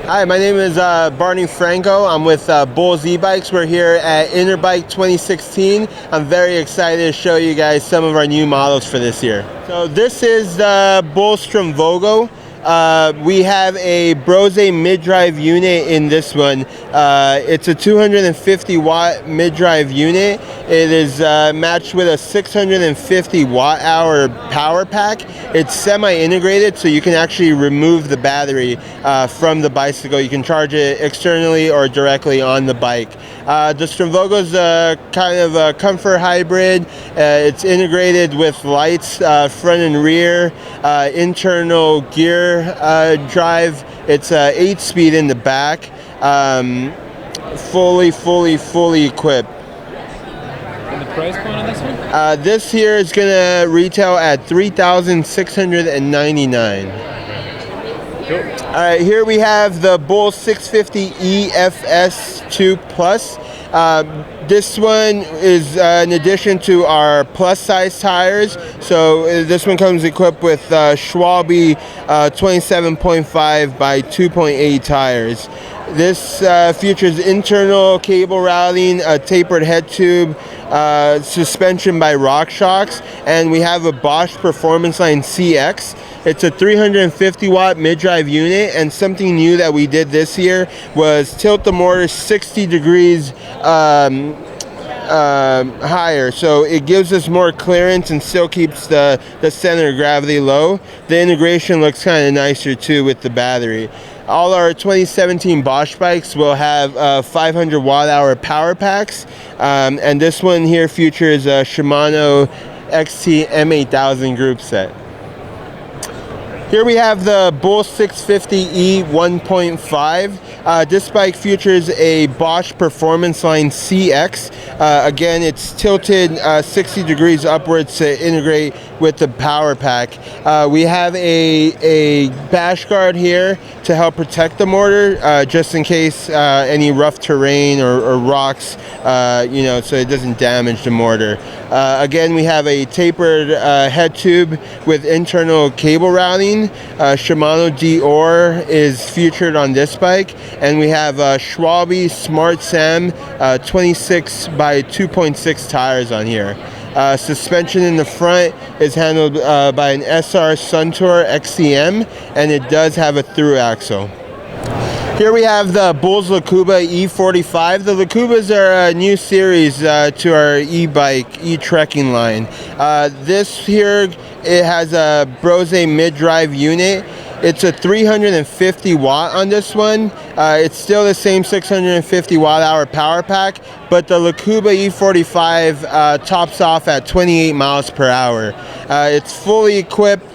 Hi, my name is Barney Franco. I'm with Bulls e-bikes. We're here at Interbike 2016. I'm very excited to show you guys some of our new models for this year. So this is the Bulls Vogo. We have a Brose mid-drive unit in this one. It's a 250 watt mid-drive unit. It is matched with a 650 watt hour power pack. It's semi-integrated, so you can actually remove the battery from the bicycle. You can charge it externally or directly on the bike. The Vogo is kind of a comfort hybrid. It's integrated with lights front and rear, internal gear drive. It's 8-speed in the back, fully equipped. And the price point on this one? This here is gonna retail at $3,699. Cool. All right, here we have the Bulls 650 EFS-Plus. This one is in addition to our plus size tires. So this one comes equipped with Schwalbe 27.5 by 2.8 tires. This features internal cable routing, a tapered head tube, suspension by RockShox, and we have a Bosch Performance Line CX. It's a 350 watt mid-drive unit, and something new that we did this year was tilt the motor 60 degrees higher, so it gives us more clearance and still keeps the center of gravity low. The integration looks kind of nicer too with the battery. All our 2017 Bosch bikes will have 500 watt hour power packs, and this one here features a Shimano XT M8000 group set. Here we have the Bulls 650E 1.5. This bike features a Bosch Performance Line CX. Again, it's tilted 60 degrees upwards to integrate with the power pack. We have a bash guard here to help protect the motor, just in case any rough terrain or rocks, so it doesn't damage the motor. Again, we have a tapered head tube with internal cable routing. Shimano Dior is featured on this bike, and we have Schwalbe Smart Sam 26 by 2.6 tires on here. Suspension in the front is handled by an SR Suntour XCM, and it does have a through axle. Here we have the Bulls Lucubra E45. The Lucubras are a new series to our e-bike, e-trekking line. This here, it has a Brose mid-drive unit. It's a 350 watt on this one. It's still the same 650 watt hour power pack, but the Lucubra E45 tops off at 28 miles per hour. It's fully equipped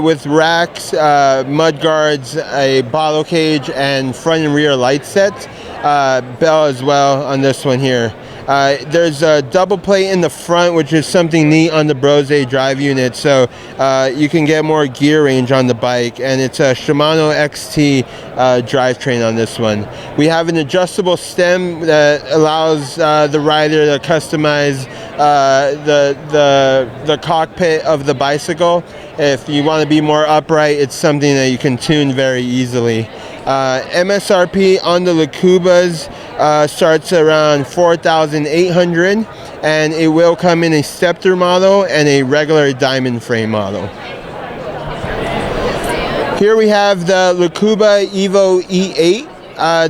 with racks, mud guards, a bottle cage, and front and rear light sets. Bell as well on this one here. There's a double plate in the front, which is something neat on the Brose drive unit, so you can get more gear range on the bike, and it's a Shimano XT drivetrain on this one. We have an adjustable stem that allows the rider to customize the cockpit of the bicycle. If you want to be more upright, it's something that you can tune very easily. MSRP on the Lucubras starts around $4,800, and it will come in a step-through model and a regular diamond frame model. Here we have the Lucubra Evo E8.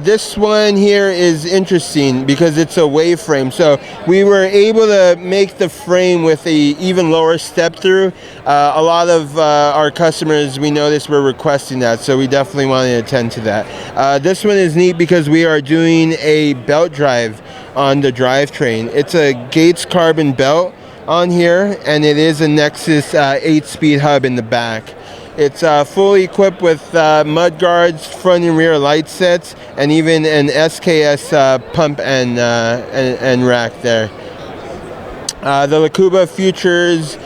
This one here is interesting because it's a wave frame, so we were able to make the frame with a even lower step through. A lot of our customers, we noticed, were requesting that, so we definitely wanted to attend to that. This one is neat because we are doing a belt drive on the drivetrain. It's a Gates carbon belt on here, and it is a Nexus 8-speed hub in the back. It's fully equipped with mud guards, front and rear light sets, and even an SKS pump and rack there. The Lucubra features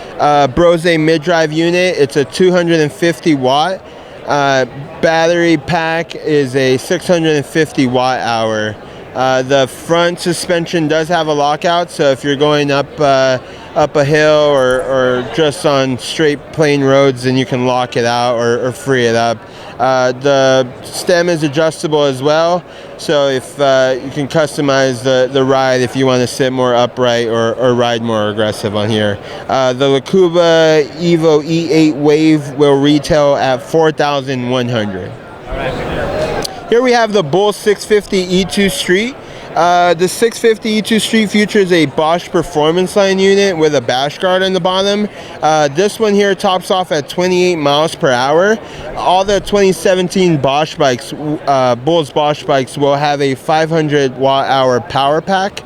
Brose mid-drive unit. It's a 250 watt. Battery pack is a 650 watt hour. The front suspension does have a lockout, so if you're going up a hill or just on straight plain roads, then you can lock it out or free it up. The stem is adjustable as well, so if you can customize the ride if you want to sit more upright or ride more aggressive on here. The Lucubra Evo E8 Wave will retail at $4,100. Here we have the Bull 650 E2 Street. The 650 E2 Street features a Bosch Performance Line unit with a bash guard on the bottom. This one here tops off at 28 miles per hour. All the 2017 Bosch bikes, Bull's Bosch bikes, will have a 500 watt-hour power pack.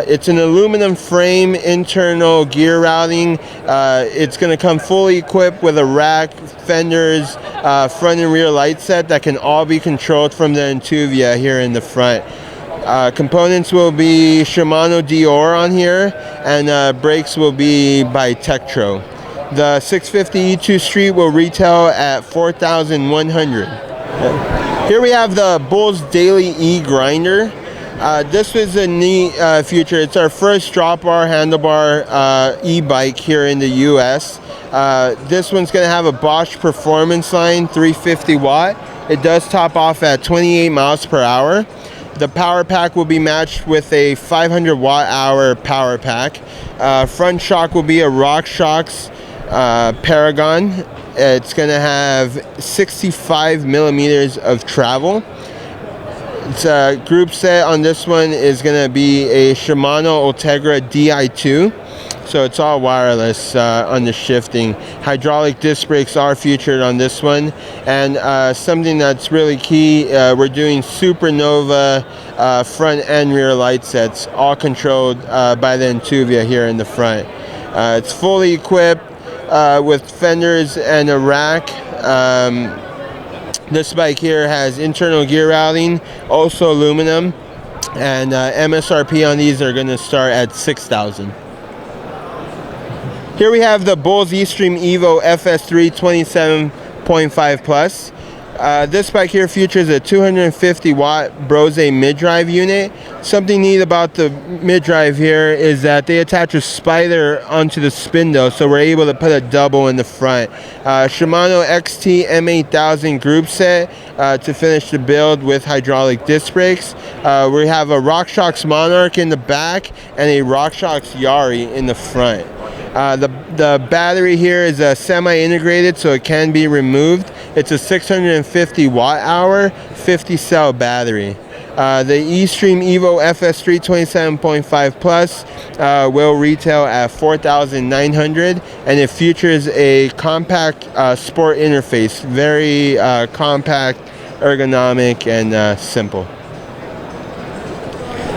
It's an aluminum frame, internal gear routing. It's going to come fully equipped with a rack, fenders, front and rear light set that can all be controlled from the Intuvia here in the front. Components will be Shimano Dior on here, and brakes will be by Tektro. The 650 E2 Street will retail at $4,100. Here we have the Bull's Daily E Grinder. This was a neat feature. It's our first drop bar handlebar e-bike here in the US. This one's going to have a Bosch Performance Line 350 watt. It does top off at 28 miles per hour. The power pack will be matched with a 500 watt-hour power pack. Front shock will be a RockShox Paragon. It's going to have 65 millimeters of travel. It's a group set on this one is going to be a Shimano Ultegra Di2. So it's all wireless on the shifting. Hydraulic disc brakes are featured on this one. And something that's really key, we're doing Supernova front and rear light sets, all controlled by the Intuvia here in the front. It's fully equipped with fenders and a rack. This bike here has internal gear routing, also aluminum, and MSRP on these are going to start at $6,000. Here we have the Bull's Estream Evil FS3 27.5 Plus. This bike here features a 250 watt Brose mid-drive unit. Something neat about the mid-drive here is that they attach a spider onto the spindle, so we're able to put a double in the front. Shimano XT M8000 group set to finish the build with hydraulic disc brakes. We have a RockShox Monarch in the back and a RockShox Yari in the front. The battery here is semi-integrated, so it can be removed. It's a 650 watt-hour, 50 cell battery. The Estream Evo FS3 27.5 Plus will retail at $4,900, and it features a compact sport interface, very compact, ergonomic, and simple.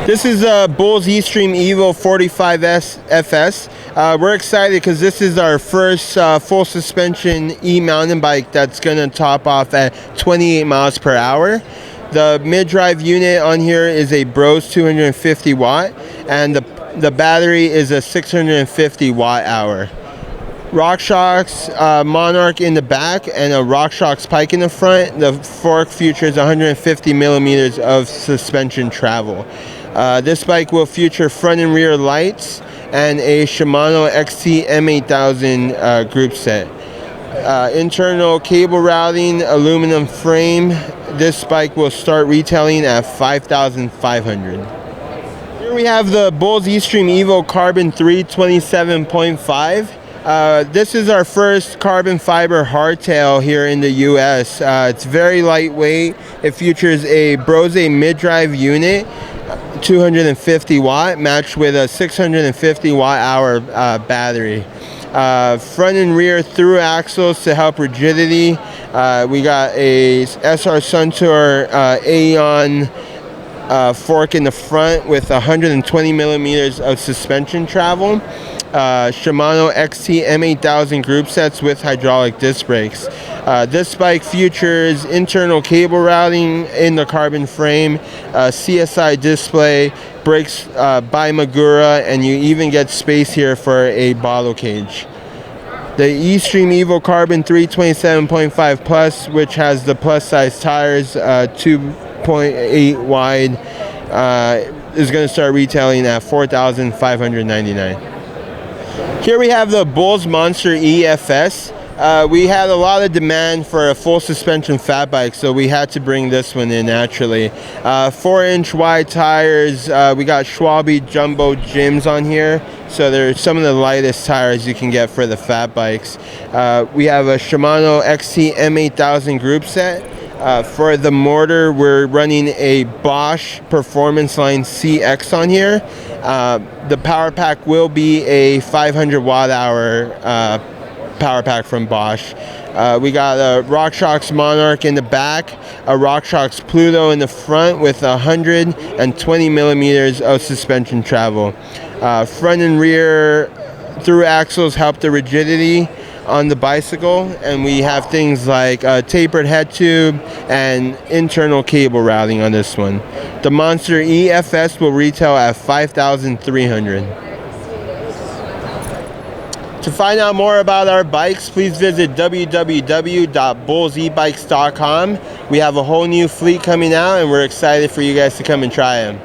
This is Bull's Estream Evil 45S FS. We're excited because this is our first full suspension e-mountain bike that's going to top off at 28 miles per hour. The mid-drive unit on here is a Brose 250 watt, and the battery is a 650 watt-hour. RockShox Monarch in the back and a RockShox Pike in the front. The fork features 150 millimeters of suspension travel. This bike will feature front and rear lights and a Shimano XT M8000 group set. Internal cable routing, aluminum frame. This bike will start retailing at $5,500. Here we have the Bull's Estream Evo Carbon 3 27.5. This is our first carbon fiber hardtail here in the US. It's very lightweight. It features a Brose mid-drive unit, 250 watt, matched with a 650 watt-hour battery. Front and rear through axles to help rigidity. We got a SR Suntour Aeon fork in the front with 120 millimeters of suspension travel. Shimano XT M8000 group sets with hydraulic disc brakes. This bike features internal cable routing in the carbon frame, CSI display, brakes by Magura, and you even get space here for a bottle cage. The Estream Evil Carbon 3 27.5 Plus, which has the plus size tires, 2.8 wide, is going to start retailing at $4,599. Here we have the Bulls Monster EFS. We had a lot of demand for a full suspension fat bike, so we had to bring this one in naturally. 4-inch wide tires. We got Schwalbe Jumbo Jims on here, so they're some of the lightest tires you can get for the fat bikes. We have a Shimano XT M8000 group set. For the motor, we're running a Bosch Performance Line CX on here. The power pack will be a 500 watt hour power pack from Bosch. We got a RockShox Monarch in the back, a RockShox Pluto in the front with 120 millimeters of suspension travel. Front and rear through axles help the rigidity on the bicycle, and we have things like a tapered head tube and internal cable routing on this one. The Monster EFS will retail at $5,300. To find out more about our bikes, please visit www.bullsebikes.com. We have a whole new fleet coming out, and we're excited for you guys to come and try them.